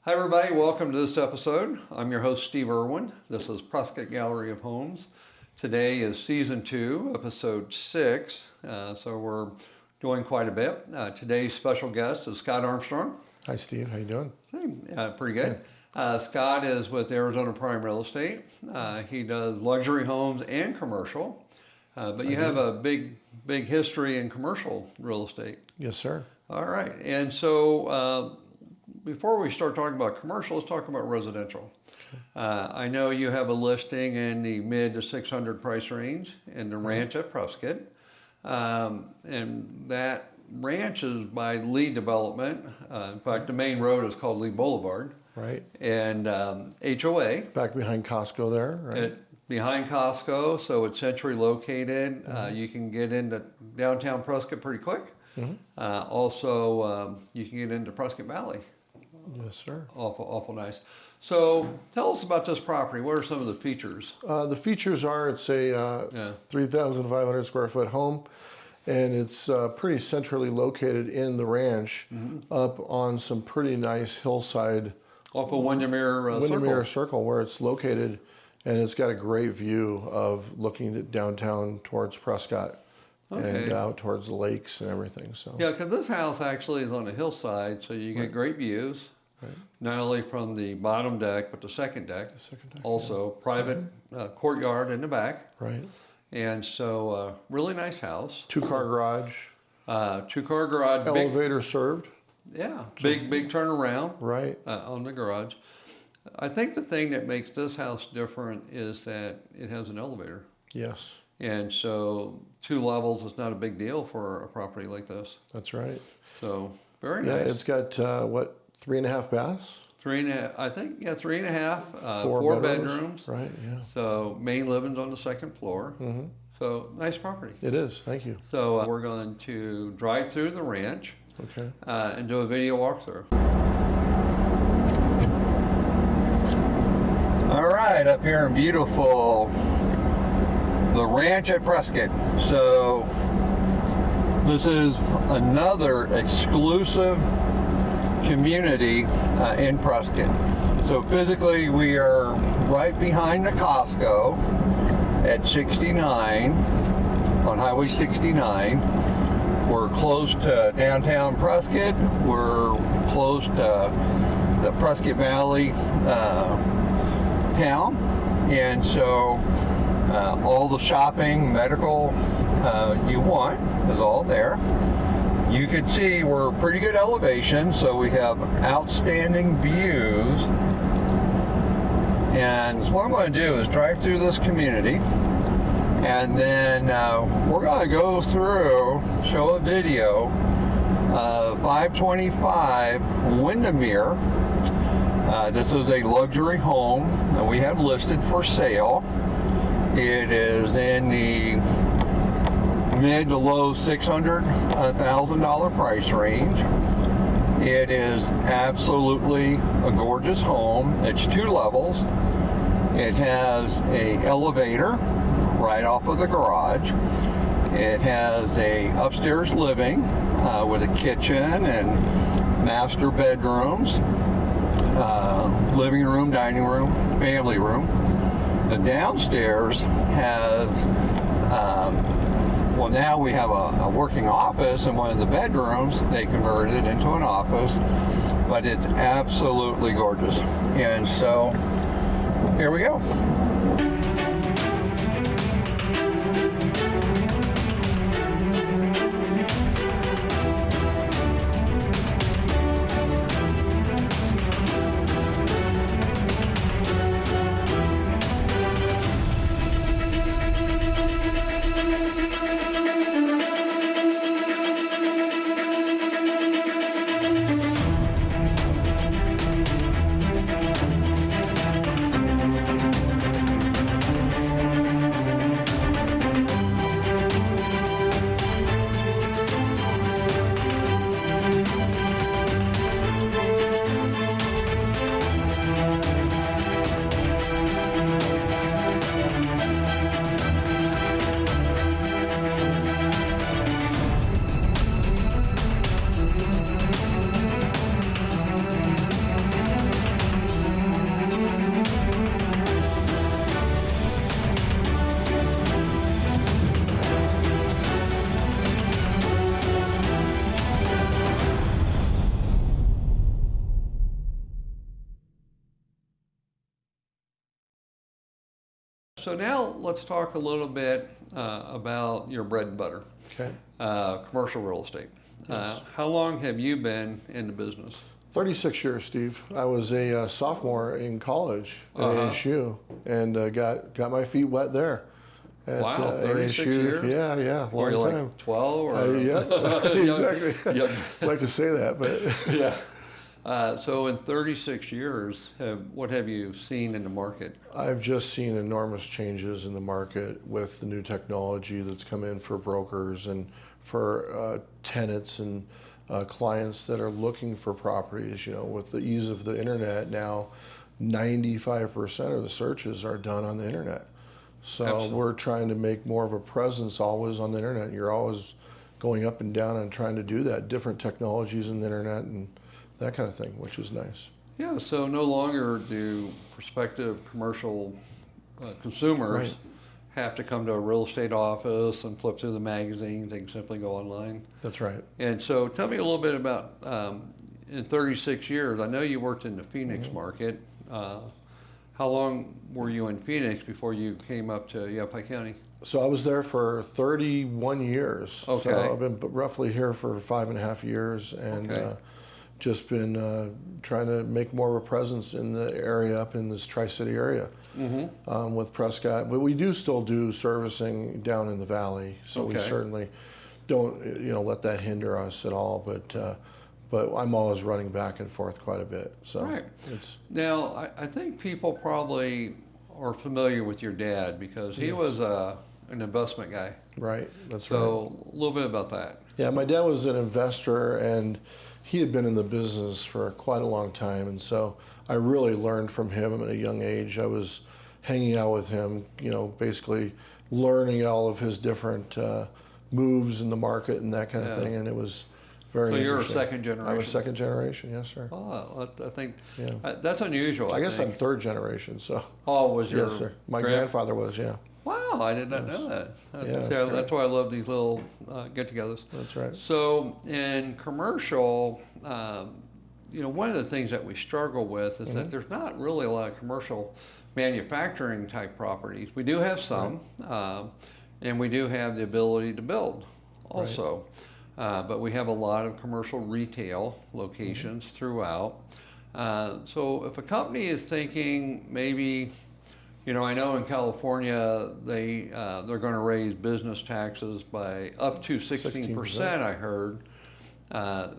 Hi everybody, welcome to this episode. I'm your host Steve Irwin. This is Prescott Gallery of Homes. Today is season 2, episode 6, so we're doing quite a bit. Today's special guest is Scott Armstrong. Hi Steve, how you doing? Hey, pretty good. Scott is with Arizona Prime Real Estate. He does luxury homes and commercial, but you have a big history in commercial real estate. Yes, sir. All right, and so before we start talking about commercial, let's talk about residential. I know you have a listing in the mid to 600 price range in the ranch at Prescott. And that ranch is by Lee Development. In fact, the main road is called Lee Boulevard. Right. And HOA. Back behind Costco there, right? Behind Costco, so it's centrally located. You can get into downtown Prescott pretty quick. Also, you can get into Prescott Valley. Yes, sir. Awful nice. So tell us about this property. What are some of the features? The features are it's a 3,500 square foot home, and it's pretty centrally located in the ranch, up on some pretty nice hillside. Off of Windermere Circle, where it's located, and it's got a great view of looking at downtown towards Prescott. Okay. And out towards the lakes and everything. So yeah, because this house actually is on a hillside, so you get great views. Right. Not only from the bottom deck, but the second deck. Also, private courtyard in the back. Right. And so, really nice house. 2-car garage. 2-car garage. Elevator served. Yeah. Big turnaround. Right. On the garage. I think the thing that makes this house different is that it has an elevator. Yes. And so 2 levels is not a big deal for a property like this. That's right. So very nice. Yeah, it's got 3.5 baths? 3.5, I think, yeah, 3.5. 4 bedrooms. Right, yeah. So main living's on the 2nd floor. So nice property. It is, thank you. So we're going to drive through the ranch. Okay. And do a video walkthrough. All right, up here in beautiful the ranch at Prescott. So this is another exclusive community in Prescott. So physically we are right behind the Costco at 69 on Highway 69. We're close to downtown Prescott. We're close to the Prescott Valley town, and so all the shopping, medical you want is all there. You can see we're pretty good elevation, so we have outstanding views. And so what I'm going to do is drive through this community, and then we're going to go through, show a video of 525 Windermere. This is a luxury home that we have listed for sale. It is in the mid to low $600,000 price range. It is absolutely a gorgeous home. It's 2 levels. It has a elevator right off of the garage. It has a upstairs living with a kitchen and master bedrooms, living room, dining room, family room. The downstairs has, well, now we have a working office in one of the bedrooms. They converted it into an office, but it's absolutely gorgeous. And so, here we go. So now let's talk a little bit about your bread and butter, Okay. commercial real estate. Yes. How long have you been in the business? 36 years, Steve. I was a sophomore in college at Uh-huh. ASU and got my feet wet there. At, Wow, 36 years? Yeah, Were you long time. like 12 or? Yeah, exactly. Yeah. I'd like to say that, but Yeah. So in 36 years, what have you seen in the market? I've just seen enormous changes in the market with the new technology that's come in for brokers and for tenants and clients that are looking for properties. You know, with the ease of the internet now, 95% of the searches are done on the internet. So Absolutely. we're trying to make more of a presence always on the internet. You're always going up and down and trying to do that, different technologies in the internet and that kind of thing, which is nice. Yeah, so no longer do prospective commercial consumers Right. have to come to a real estate office and flip through the magazines. They can simply go online. That's right. And so tell me a little bit about, in 36 years, I know you worked in the Phoenix market. How long were you in Phoenix before you came up to Yavapai County? So I was there for 31 years. Okay. So I've been roughly here for 5.5 years and Okay. just been trying to make more of a presence in the area up in this Tri-City area with Prescott. But we do still do servicing down in the valley. So we Okay. certainly don't let that hinder us at all. But I'm always running back and forth quite a bit. So Right. it's Now, I think people probably are familiar with your dad because he was an investment guy. right. That's right. So a little bit about that. Yeah, my dad was an investor and he had been in the business for quite a long time. And so I really learned from him at a young age. I was hanging out with him, basically learning all of his different moves in the market and that kind of Yeah. thing. And it was very So you're a interesting. second generation? I'm a second generation, yes, sir. Oh, I think Yeah. that's unusual. I guess I'm think. third generation, so. Oh, was your Yes, sir. My grandfather was, yeah. Wow, I did not know that. Yeah, that's that's great. why I love these little get-togethers. That's right. So in commercial, one of the things that we struggle with is that there's not really a lot of commercial manufacturing type properties. We do have some, and we do have the ability to build also. But we have a lot of commercial retail locations throughout. So if a company is thinking maybe, I know in California they're going to raise business taxes by up to 16%, I heard.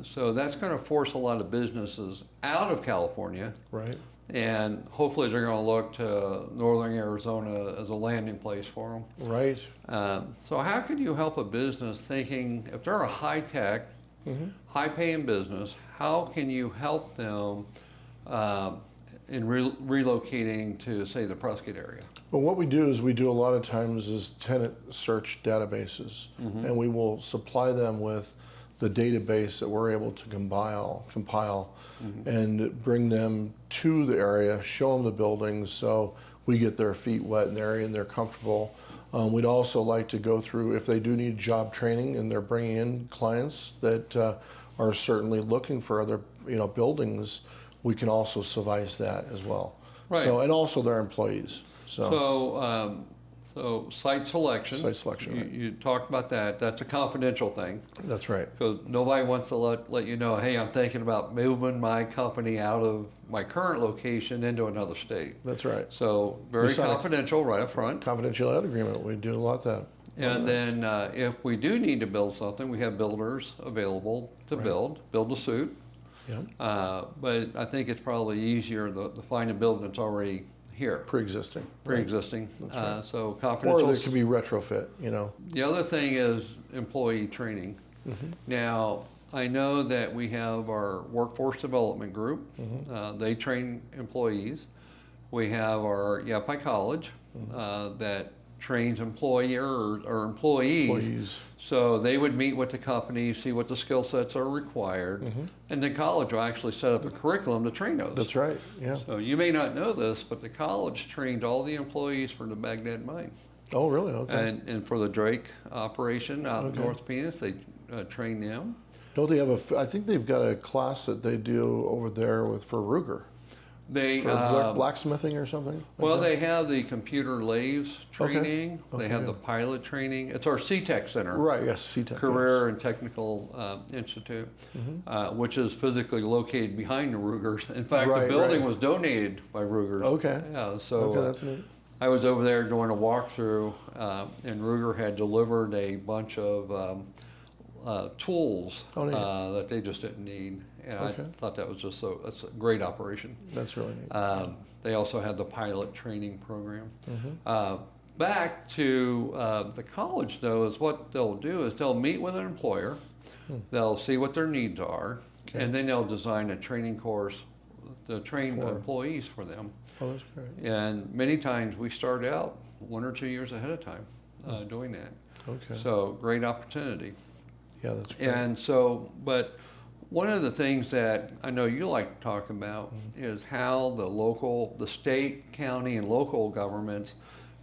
So that's going to force a lot of businesses out of California. Right. And hopefully they're going to look to northern Arizona as a landing place for them. Right. So how can you help a business thinking, if they're a high-tech, high-paying business, how can you help them in relocating to, say, the Prescott area? Well, what we do is we do a lot of times is tenant search databases, and we will supply them with the database that we're able to compile, and bring them to the area, show them the buildings so we get their feet wet in the area and they're comfortable. We'd also like to go through, if they do need job training and they're bringing in clients that are certainly looking for other buildings, we can also suffice that as well. Right. So, and also their employees. So site selection. Site selection, right. You talked about that. That's a confidential thing. That's right. Because nobody wants to let you know, hey, I'm thinking about moving my company out of my current location into another state. That's right. So very sign a confidential right up front. Confidentiality agreement. We do a lot of that. And then if we do need to build something, we have builders available to build a suit. Yeah. But I think it's probably easier to find a building that's already here. Pre-existing. Pre-existing. Right. So confidential. Or they could be retrofit, The other thing is employee training. Now, I know that we have our workforce development group. They train employees. We have our Yavapai College that trains employees. Employees. So they would meet with the company, see what the skill sets are required, and the college will actually set up a curriculum to train those. That's right. Yeah. So you may not know this, but the college trained all the employees for the Baghdad mine. Oh, really? Okay. And for the Drake operation out in North Phoenix, they train them. Don't they have I think they've got a class that they do over there for Ruger. They For blacksmithing or something? Like well, that? they have the computer lathes Okay. training. Okay, They have the good. pilot training. It's our CTEC Center. Right, yes, CTEC. Career and Technical Institute, which is physically located behind the Rugers. In fact, Right, the building right. was donated by Rugers. Okay. Yeah, so Okay, that's neat. I was over there doing a walkthrough, and Ruger had delivered a bunch of tools Oh, neat. that they just didn't need, and Okay. I thought that was that's a great operation. That's really neat. They also had the pilot training program. Mm-hmm. Back to the college, though, is what they'll do is they'll meet with an employer, they'll see what their needs are, Okay. and then they'll design a training course to train the For- employees for them. Oh, that's great. And many times we start out 1 or 2 years ahead of time doing that. Okay. So great opportunity. Yeah, that's great. And so, but one of the things that I know you like to talk about is how the state, county, and local governments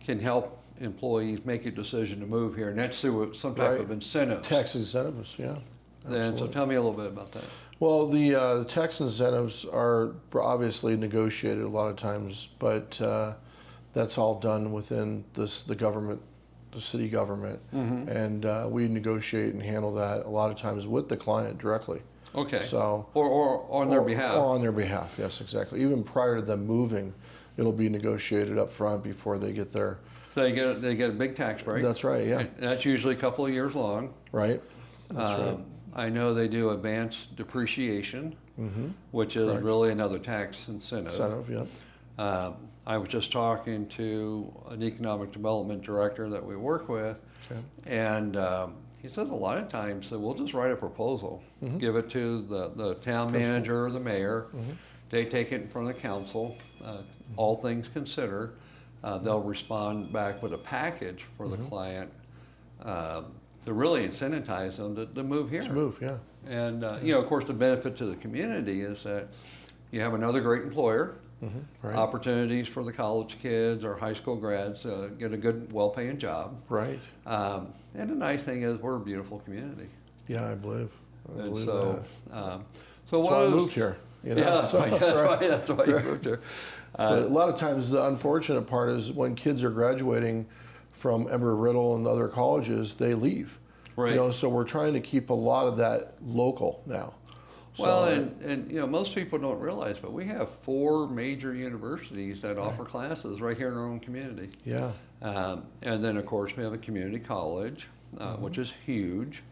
can help employees make a decision to move here, and that's through some type Right. of incentives. Tax incentives, yeah. And so Absolutely. tell me a little bit about that. Well, the tax incentives are obviously negotiated a lot of times, but that's all done within the government, the city government, and we negotiate and handle that a lot of times with the client directly. Okay. So, Or on their behalf. Or on their behalf, yes, exactly. Even prior to them moving, it'll be negotiated up front before they get there. So they get a big tax break. That's right, yeah. And that's usually a couple of years long. Right? That's right. I know they do advanced depreciation, which is Correct. really another tax incentive. Incentive, yeah. I was just talking to an economic development director that we work with, Okay. and he says a lot of times that we'll just write a proposal, give it to the town manager or the mayor. They take it in front of the council, all things considered. They'll respond back with a package for the client to really incentivize them to move here. To move, yeah. And, of course, the benefit to the community is that you have another great employer, Right. opportunities for the college kids or high school grads to get a good, well-paying job. Right. And the nice thing is we're a beautiful community. Yeah, I believe. I And believe so, that. so That's what why I is- moved here. You know? Yeah, that's So, why, that's why you moved here. But a lot of times, the unfortunate part is when kids are graduating from Embry-Riddle and other colleges, they leave. Right. You know, so we're trying to keep a lot of that local now. Well, So- and most people don't realize, but we have 4 major universities that offer classes right here in our own community. Yeah. And then, of course, we have a community college, which is huge.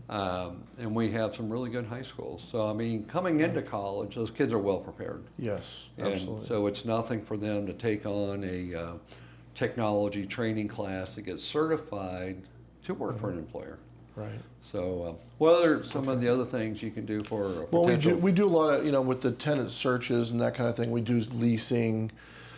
And we have some really good high schools. So, I mean, coming into college, those kids are well prepared. Yes, And absolutely. so it's nothing for them to take on a technology training class to get certified to work for an employer. Right. So, what are some of the other things you can do for a Well, potential? we do a lot of, with the tenant searches and that kind of thing. We do leasing,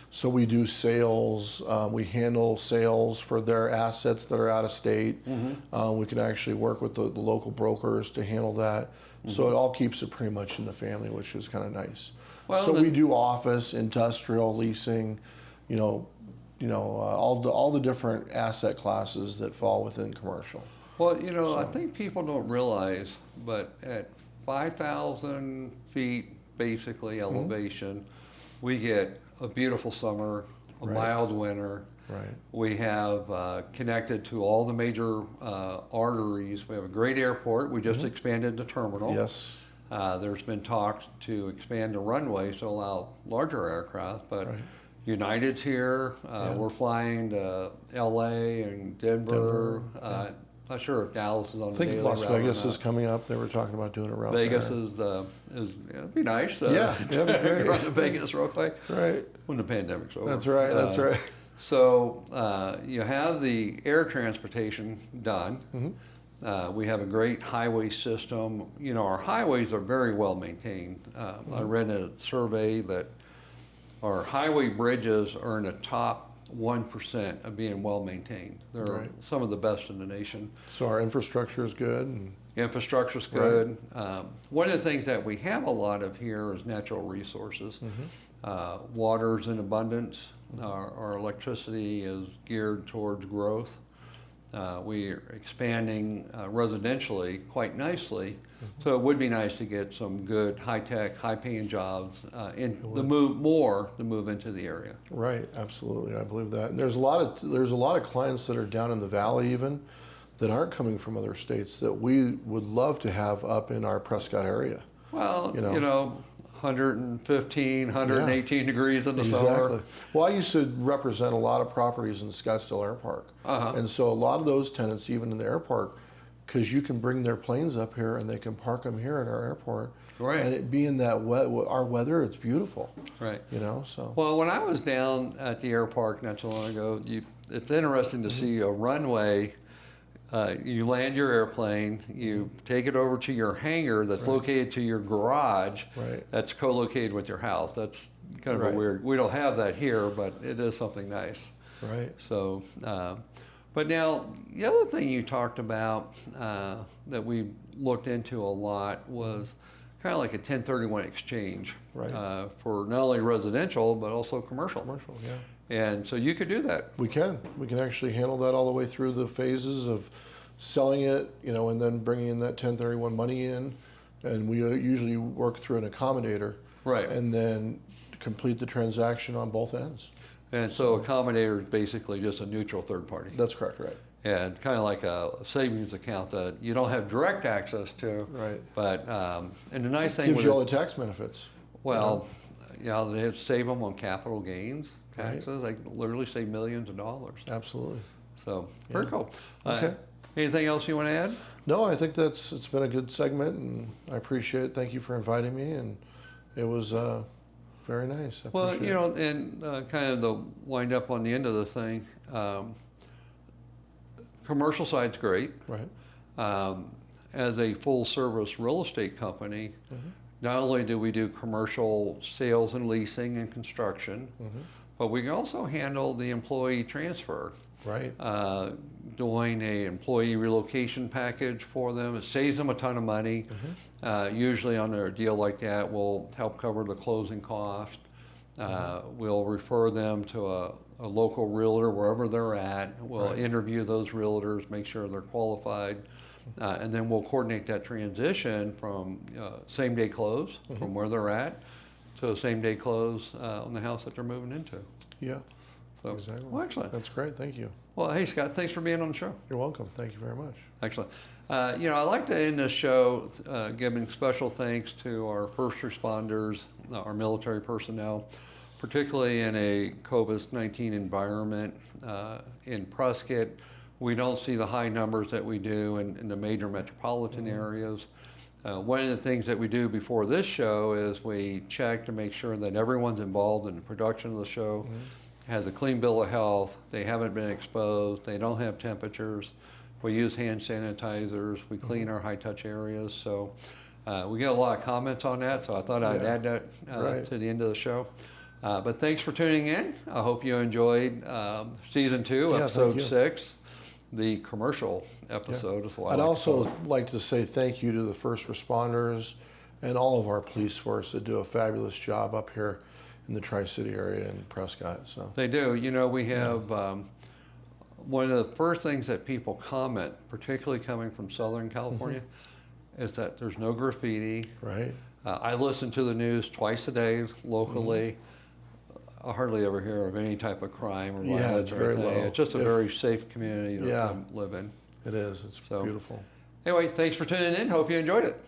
so we do sales. We handle sales for their assets that are out of state. We can actually work with the local brokers to handle that. So it all keeps it pretty much in the family, which is kind of nice. Well, so the- we do office, industrial, leasing, all the different asset classes that fall within commercial. Well, I think people don't realize, but at 5,000 feet, basically elevation, we get a beautiful summer, a Right. mild winter. Right. We have connected to all the major arteries. We have a great airport. We just expanded the terminal. Yes. There's been talks to expand the runways to allow larger aircraft, but Right. United's here. We're flying to LA and Denver. Not sure if Dallas is on I the think daily Las route or Vegas not. is coming up. They were talking about doing a route Vegas there. is it'd be nice. Yeah, that'd be great. Run to Vegas real quick Right. when the pandemic's over. That's right. That's right. So you have the air transportation done. We have a great highway system. Our highways are very well maintained. I read a survey that our highway bridges are in the top 1% of being well maintained. They're Right. some of the best in the nation. So our infrastructure is good. And Infrastructure's good. One of the things that we have a lot of here is natural resources. Water's in abundance. Our electricity is geared towards growth. we're expanding residentially quite nicely. So it would be nice to get some good high-tech, high-paying jobs to move into the area. Right, absolutely. I believe that. And there's a lot of clients that are down in the valley even that aren't coming from other states that we would love to have up in our Prescott area. Well, 115, 118 degrees in the summer. Exactly. Well, I used to represent a lot of properties in Scottsdale Air Park. And so a lot of those tenants, even in the air park, because you can bring their planes up here and they can park them here at our airport. Right. And it being that our weather, it's beautiful. Right. So. Well, when I was down at the air park not too long ago, it's interesting to see a runway. You land your airplane, you take it over to your hangar that's located to your garage. Right. That's co-located with your house. That's kind of a weird. We don't have that here, but it is something nice. Right. So, but now the other thing you talked about that we looked into a lot was kind of like a 1031 exchange for not only residential but also commercial. Commercial, yeah. And so you could do that. We can actually handle that all the way through the phases of selling it, and then bringing in that 1031 money in, and we usually work through an accommodator, Right. and then complete the transaction on both ends. And so accommodator is basically just a neutral third party. That's correct, right? And kind of like a savings account that you don't have direct access to. Right. But and the nice thing Gives with you it, all the tax benefits. well, they save them on capital gains Right. taxes. They literally save millions of dollars. Absolutely. So very cool. Okay. Anything else you want to add? No, I think it's been a good segment, and I appreciate it. Thank you for inviting me, and it was very nice. I Well, appreciate it. and kind of the wind up on the end of the thing. Commercial side's great. Right. As a full service real estate company, not only do we do commercial sales and leasing and construction, but we can also handle the employee transfer. Right. Doing a employee relocation package for them. It saves them a ton of money. Usually on a deal like that, we'll help cover the closing cost. We'll refer them to a local realtor wherever they're at. We'll interview those realtors, make sure they're qualified. And then we'll coordinate that transition from same day close from where they're at to a same day close on the house that they're moving into. Yeah. So, Exactly. well, excellent. That's great. Thank you. Well, hey, Scott, thanks for being on the show. You're welcome. Thank you very much. Excellent. I like to end this show giving special thanks to our first responders, our military personnel, particularly in a COVID-19 environment. In Prescott, we don't see the high numbers that we do in the major metropolitan areas. One of the things that we do before this show is we check to make sure that everyone's involved in the production of the show has a clean bill of health, they haven't been exposed, they don't have temperatures. We use hand sanitizers, we clean our high-touch areas. So we get a lot of comments on that, so I thought I'd add that to the end of the show. But thanks for tuning in. I hope you enjoyed season 2, episode 6, the commercial episode. Is what I'd also like to say thank you to the first responders and all of our police force that do a fabulous job up here in the Tri-City area in Prescott. So they do. We have one of the first things that people comment, particularly coming from Southern California, is that there's no graffiti. Right. I listen to the news twice a day locally. I hardly ever hear of any type of crime or violence. Yeah, it's very low. It's just a very safe community to live in. It is. It's beautiful. Anyway, thanks for tuning in. Hope you enjoyed it.